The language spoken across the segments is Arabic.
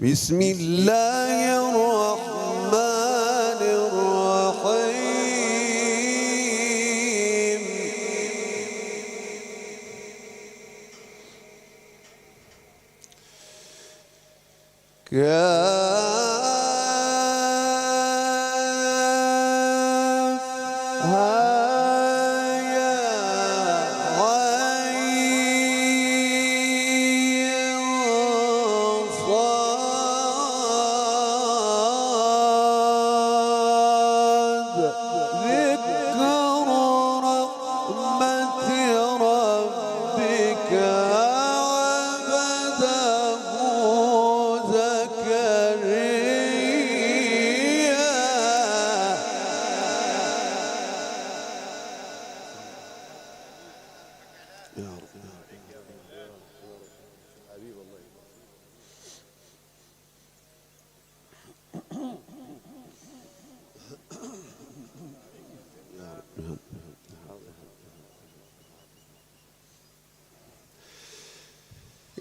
بسم الله الرحمن الرحيم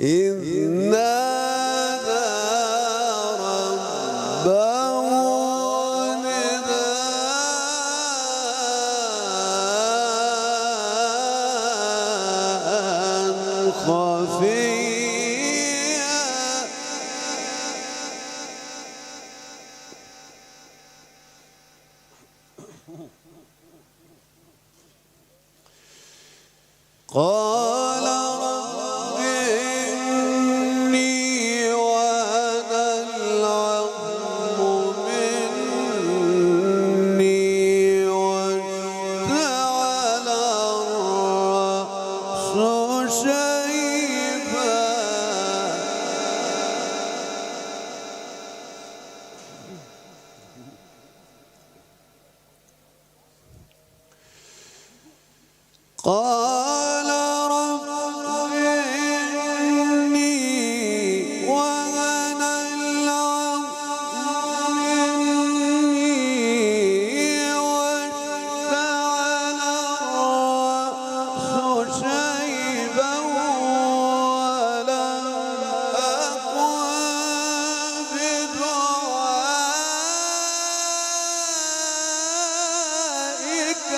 إذ نادى ربه نداء خفيا قال رب إني وهن العظم مني واشتعل الرأس شيبا قال رب إني وهن العظم مني واشتعل الرأس شيبا ولم أكن بدعائك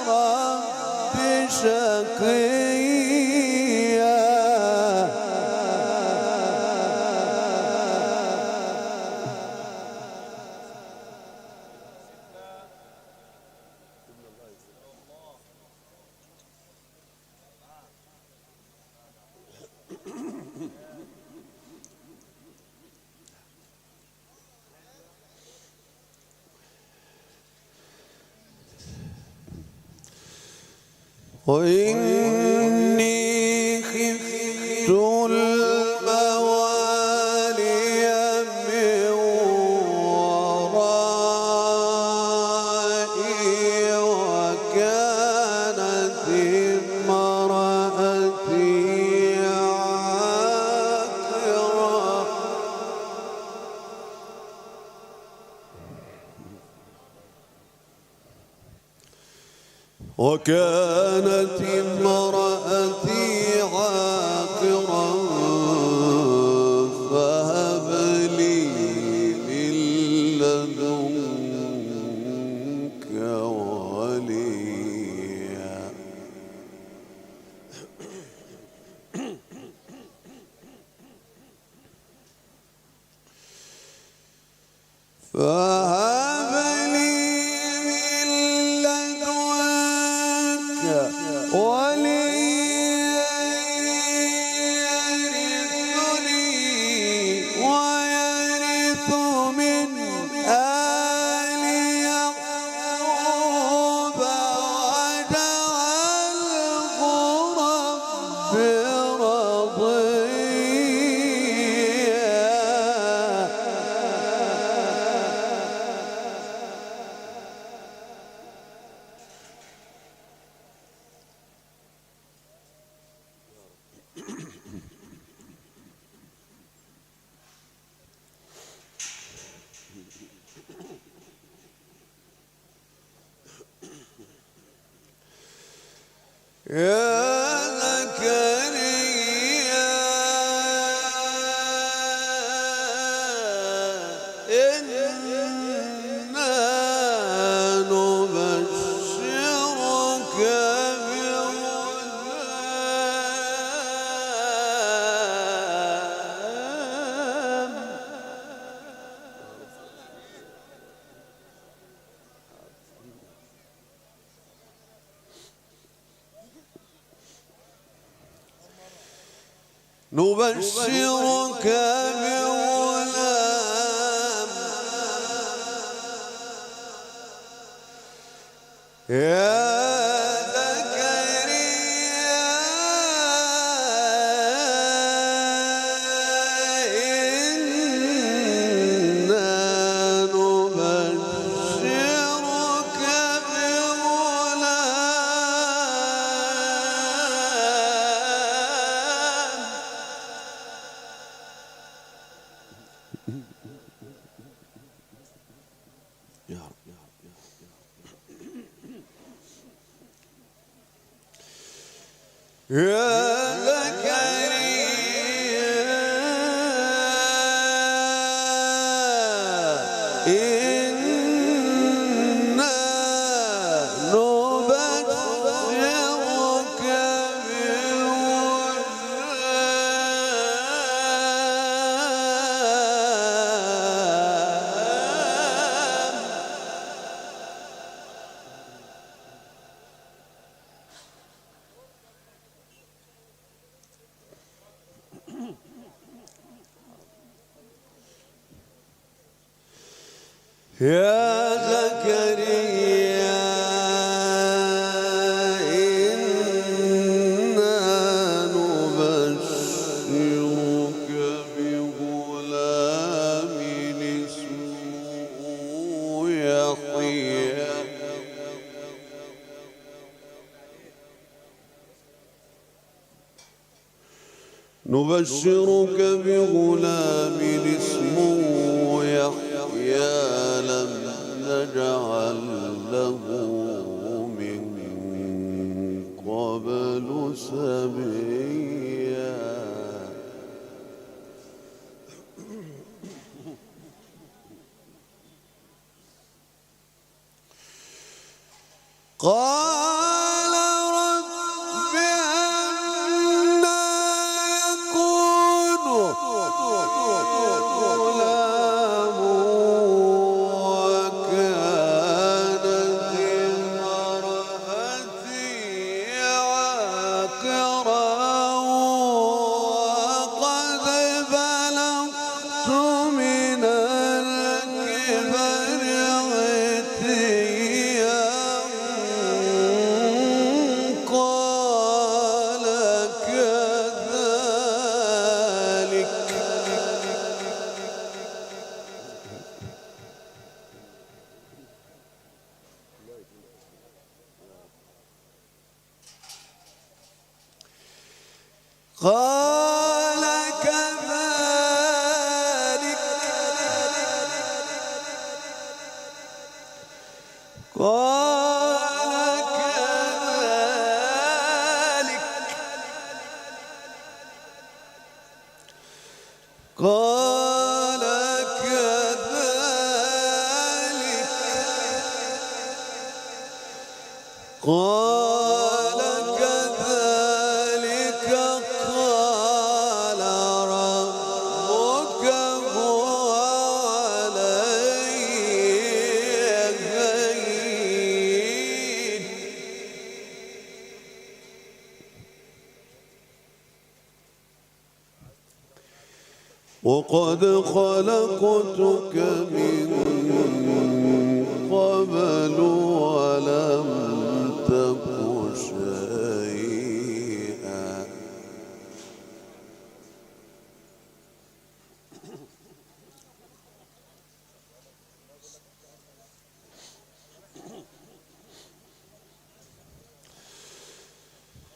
رب شقيا وإني خفت الموالي من ورائي وكانت امرأتي عاقرا وكانت امرأتي عاقرا فهب لي من لدنك وليا فهب لي من لدنك وليا يرثني ويرث من آل يعقوب واجعله رب يا زكريا إنا نبشرك بغلام. نبشرك بغلام يا زكريا إنا نبشرك بغلام. يا رب يا رب يا رب. يا زكريا إنا نبشرك يا زكريا إنا نبشرك بغلام اسمه يحيى. نبشرك بغلام اسمه يحيى لم نجعل له من قبل سميا. قال رب أنى يكون غلام وكانت امرأتي عاقرا وقد بلغت من الكبر عتيا. قال كذلك قال كذلك قال كذلك قال كذلك قال كذلك قال ربك هو علي هين. وقد خلقتك من قبل ولم تك شيئا.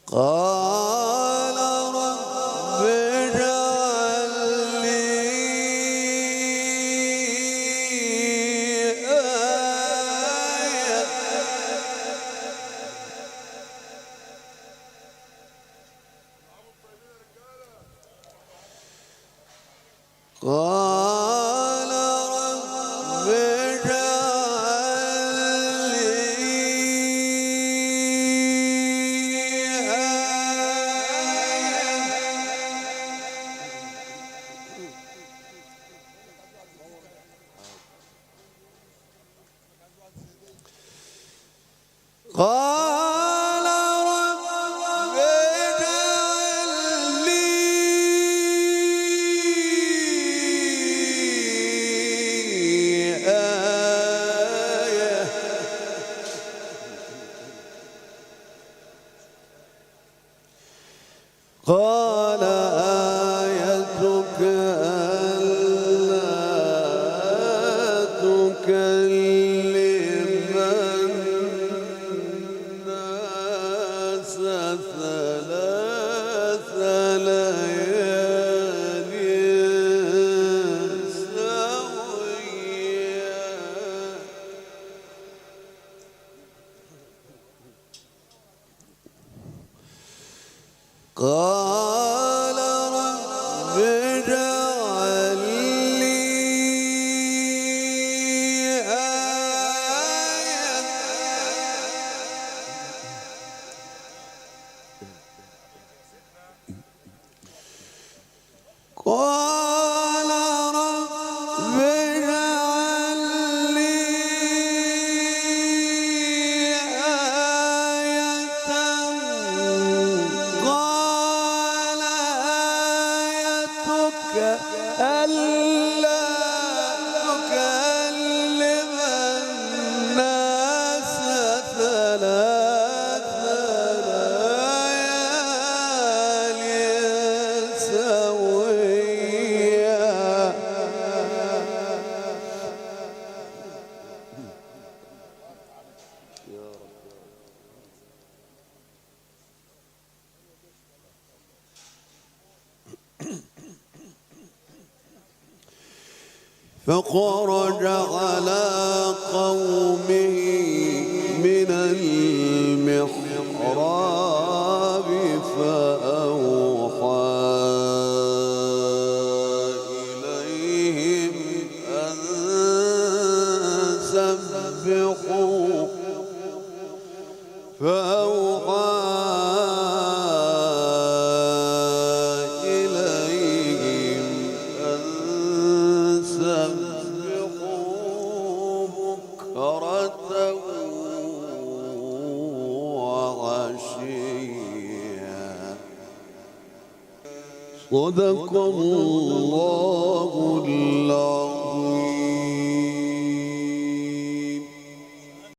قال رب اجعل لي آية. قال رب قال آيتك ألا تكلم الناس ثلاث ليال سويا. قال رب اجعل لي آية قال رب اجعل لي آية قال آيتك ألا تكلم الناس ثلاث ليال سويا. فخرج على قومه من المحراب فأوحى إليهم أن سبحوا بكرة وعشيا. صدق الله